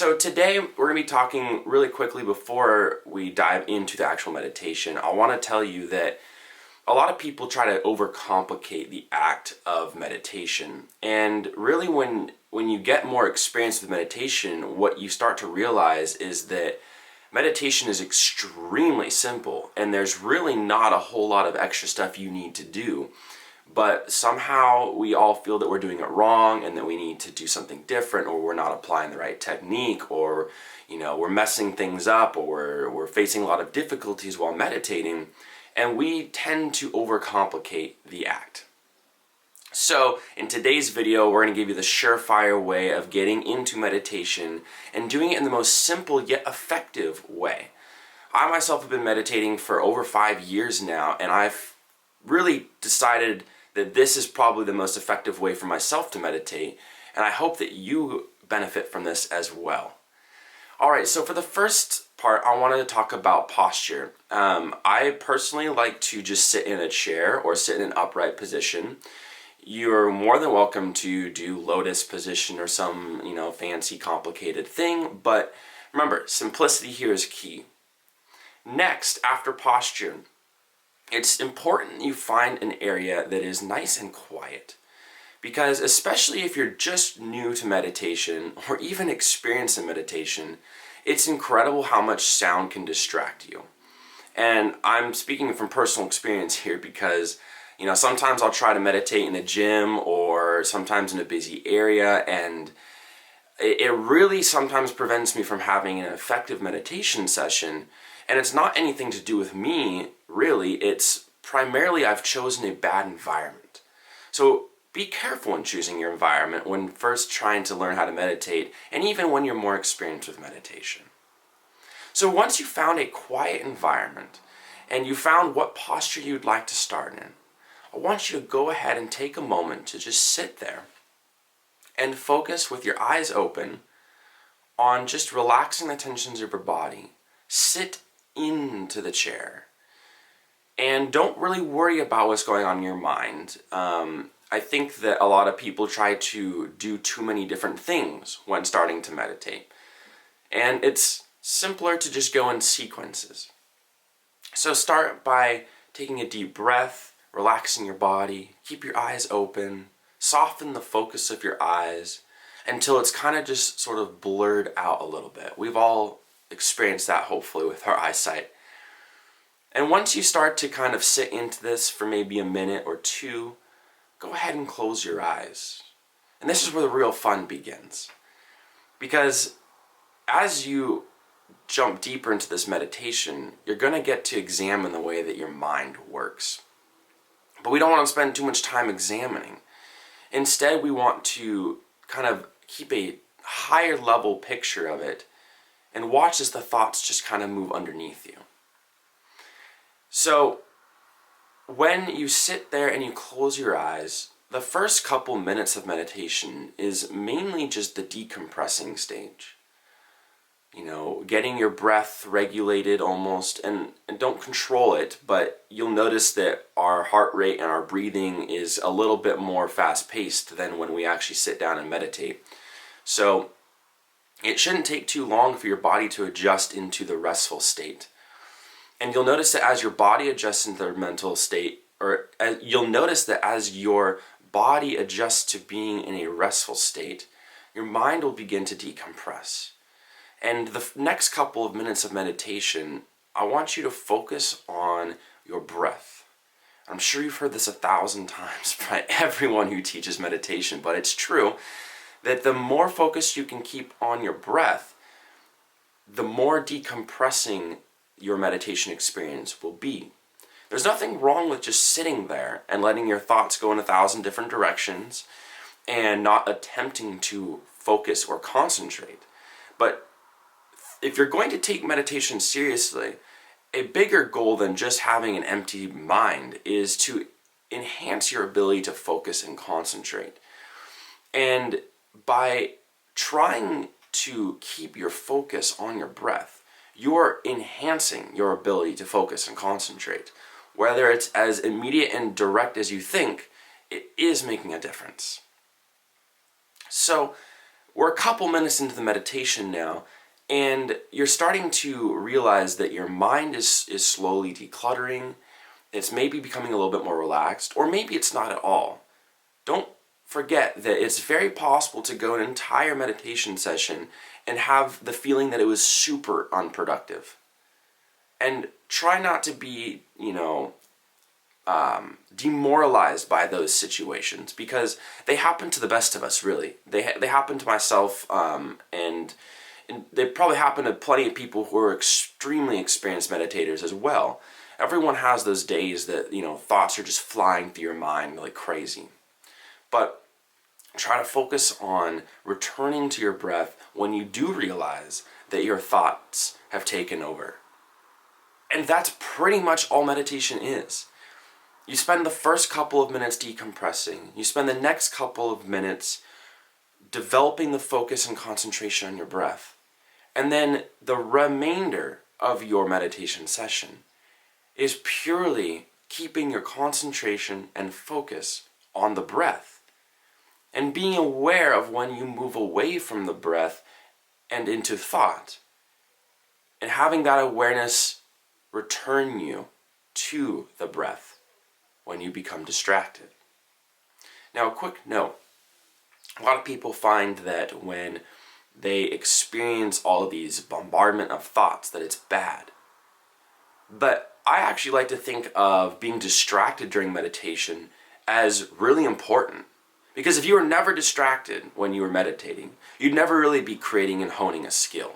So today we're going to be talking really quickly before we dive into the actual meditation. I want to tell you that a lot of people try to overcomplicate the act of meditation. And really when you get more experience with meditation, what you start to realize is that meditation is extremely simple and there's really not a whole lot of extra stuff you need to do. But somehow we all feel that we're doing it wrong and that we need to do something different, or we're not applying the right technique, or we're messing things up, or we're facing a lot of difficulties while meditating, and we tend to overcomplicate the act. So in today's video, we're going to give you the surefire way of getting into meditation and doing it in the most simple yet effective way. I myself have been meditating for over 5 years now, and I've really decided that this is probably the most effective way for myself to meditate, and I hope that you benefit from this as well. Alright, so for the first part, I wanted to talk about posture. I personally like to just sit in a chair or sit in an upright position. You're more than welcome to do lotus position or some, fancy complicated thing, but remember, simplicity here is key. Next, after posture, it's important you find an area that is nice and quiet, because especially if you're just new to meditation or even experienced in meditation, it's incredible how much sound can distract you. And I'm speaking from personal experience here because sometimes I'll try to meditate in the gym or sometimes in a busy area, and it really sometimes prevents me from having an effective meditation session. And it's not anything to do with me, really. It's primarily I've chosen a bad environment. So be careful in choosing your environment when first trying to learn how to meditate, and even when you're more experienced with meditation. So once you found a quiet environment and you found what posture you'd like to start in, I want you to go ahead and take a moment to just sit there and focus with your eyes open on just relaxing the tensions of your body. Sit into the chair and don't really worry about what's going on in your mind. I think that a lot of people try to do too many different things when starting to meditate, and it's simpler to just go in sequences. So start by taking a deep breath, relaxing your body, keep your eyes open, soften the focus of your eyes until it's kind of just sort of blurred out a little bit. We've all experienced that, hopefully, with our eyesight. And once you start to kind of sit into this for maybe a minute or two, go ahead and close your eyes. And this is where the real fun begins. Because as you jump deeper into this meditation, you're going to get to examine the way that your mind works. But we don't want to spend too much time examining. Instead, we want to kind of keep a higher level picture of it and watch as the thoughts just kind of move underneath you. So when you sit there and you close your eyes, the first couple minutes of meditation is mainly just the decompressing stage. Getting your breath regulated almost, and don't control it, but you'll notice that our heart rate and our breathing is a little bit more fast-paced than when we actually sit down and meditate. So it shouldn't take too long for your body to adjust into the restful state. And you'll notice that as your body adjusts into the mental state, you'll notice that as your body adjusts to being in a restful state, your mind will begin to decompress. And the next couple of minutes of meditation, I want you to focus on your breath. I'm sure you've heard this 1,000 times by everyone who teaches meditation, but it's true that the more focused you can keep on your breath, the more decompressing your meditation experience will be. There's nothing wrong with just sitting there and letting your thoughts go in 1,000 different directions and not attempting to focus or concentrate. But if you're going to take meditation seriously, a bigger goal than just having an empty mind is to enhance your ability to focus and concentrate. And by trying to keep your focus on your breath, you're enhancing your ability to focus and concentrate. Whether it's as immediate and direct as you think, it is making a difference. So We're a couple minutes into the meditation now, and you're starting to realize that your mind is slowly decluttering. It's maybe becoming a little bit more relaxed, or maybe it's not at all. Don't forget that it's very possible to go an entire meditation session and have the feeling that it was super unproductive. And try not to be, demoralized by those situations, because they happen to the best of us, really. They happen to myself, and they probably happen to plenty of people who are extremely experienced meditators as well. Everyone has those days that, thoughts are just flying through your mind like crazy. But try to focus on returning to your breath when you do realize that your thoughts have taken over. And that's pretty much all meditation is. You spend the first couple of minutes decompressing. You spend the next couple of minutes developing the focus and concentration on your breath. And then the remainder of your meditation session is purely keeping your concentration and focus on the breath. And being aware of when you move away from the breath and into thought. And having that awareness return you to the breath when you become distracted. Now, a quick note. A lot of people find that when they experience all of these bombardment of thoughts, that it's bad. But I actually like to think of being distracted during meditation as really important. Because if you were never distracted when you were meditating, you'd never really be creating and honing a skill.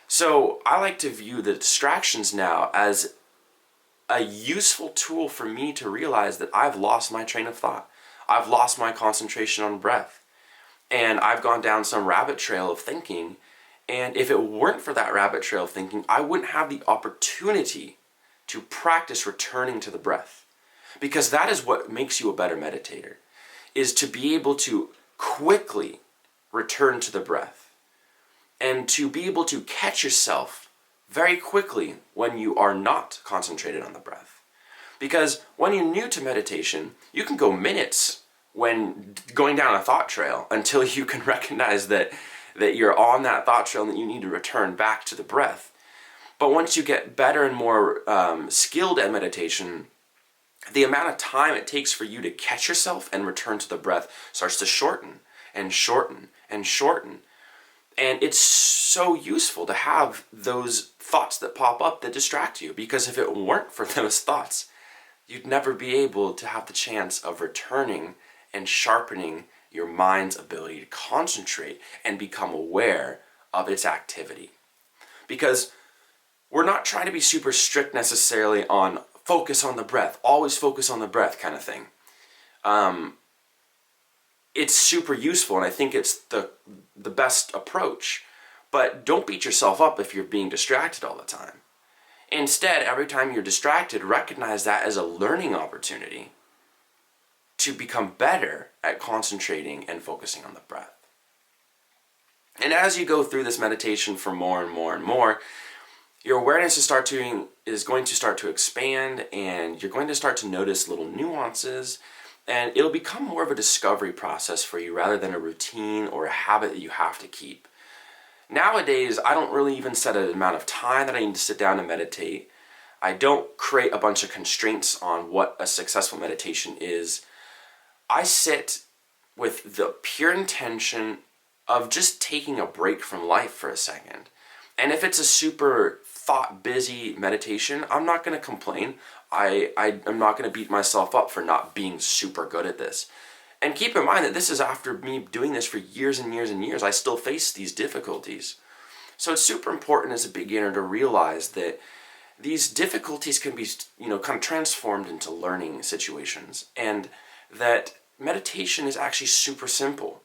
So I like to view the distractions now as a useful tool for me to realize that I've lost my train of thought. I've lost my concentration on breath. And I've gone down some rabbit trail of thinking. And if it weren't for that rabbit trail of thinking, I wouldn't have the opportunity to practice returning to the breath. Because that is what makes you a better meditator, is to be able to quickly return to the breath. And to be able to catch yourself very quickly when you are not concentrated on the breath. Because when you're new to meditation, you can go minutes when going down a thought trail until you can recognize that you're on that thought trail and that you need to return back to the breath. But once you get better and more skilled at meditation, the amount of time it takes for you to catch yourself and return to the breath starts to shorten and shorten and shorten. And it's so useful to have those thoughts that pop up that distract you, because if it weren't for those thoughts, you'd never be able to have the chance of returning and sharpening your mind's ability to concentrate and become aware of its activity. Because we're not trying to be super strict necessarily on focus on the breath, always focus on the breath kind of thing. It's super useful, and I think it's the best approach. But don't beat yourself up if you're being distracted all the time. Instead, every time you're distracted, recognize that as a learning opportunity to become better at concentrating and focusing on the breath. And as you go through this meditation for more and more and more, your awareness is going to start to expand, and you're going to start to notice little nuances, and it'll become more of a discovery process for you rather than a routine or a habit that you have to keep. Nowadays, I don't really even set an amount of time that I need to sit down and meditate. I don't create a bunch of constraints on what a successful meditation is. I sit with the pure intention of just taking a break from life for a second. And if it's a super thought-busy meditation, I'm not going to complain. I'm not going to beat myself up for not being super good at this. And keep in mind that this is after me doing this for years and years and years. I still face these difficulties. So it's super important as a beginner to realize that these difficulties can be, kind of transformed into learning situations. And that meditation is actually super simple.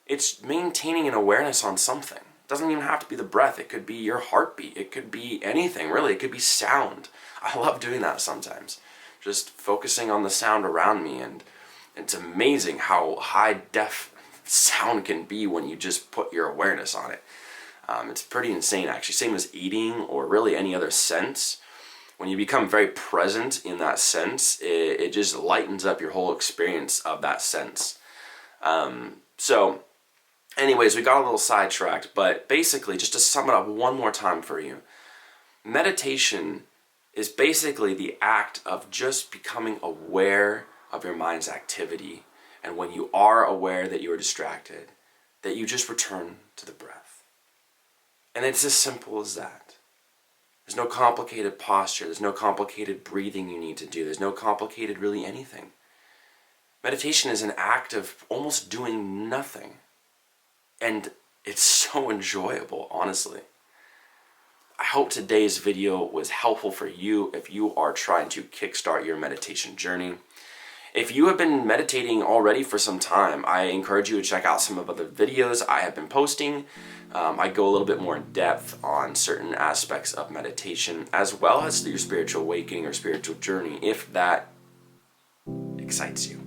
It's maintaining an awareness on something. It doesn't even have to be the breath. It could be your heartbeat. It could be anything, really. It could be sound. I love doing that sometimes. Just focusing on the sound around me, and it's amazing how high def sound can be when you just put your awareness on it. It's pretty insane, actually. Same as eating or really any other sense. When you become very present in that sense, it just lightens up your whole experience of that sense. So Anyways, we got a little sidetracked, but basically, just to sum it up one more time for you, meditation is basically the act of just becoming aware of your mind's activity. And when you are aware that you are distracted, that you just return to the breath. And it's as simple as that. There's no complicated posture. There's no complicated breathing you need to do. There's no complicated really anything. Meditation is an act of almost doing nothing. And it's so enjoyable, honestly. I hope today's video was helpful for you if you are trying to kickstart your meditation journey. If you have been meditating already for some time, I encourage you to check out some of other videos I have been posting. I go a little bit more in depth on certain aspects of meditation, as well as your spiritual awakening or spiritual journey, if that excites you.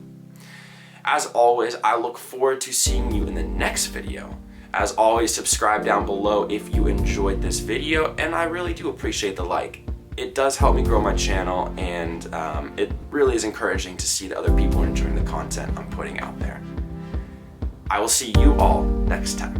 As always, I look forward to seeing you in the next video. As always, subscribe down below if you enjoyed this video, and I really do appreciate the like. It does help me grow my channel, and it really is encouraging to see that other people are enjoying the content I'm putting out there. I will see you all next time.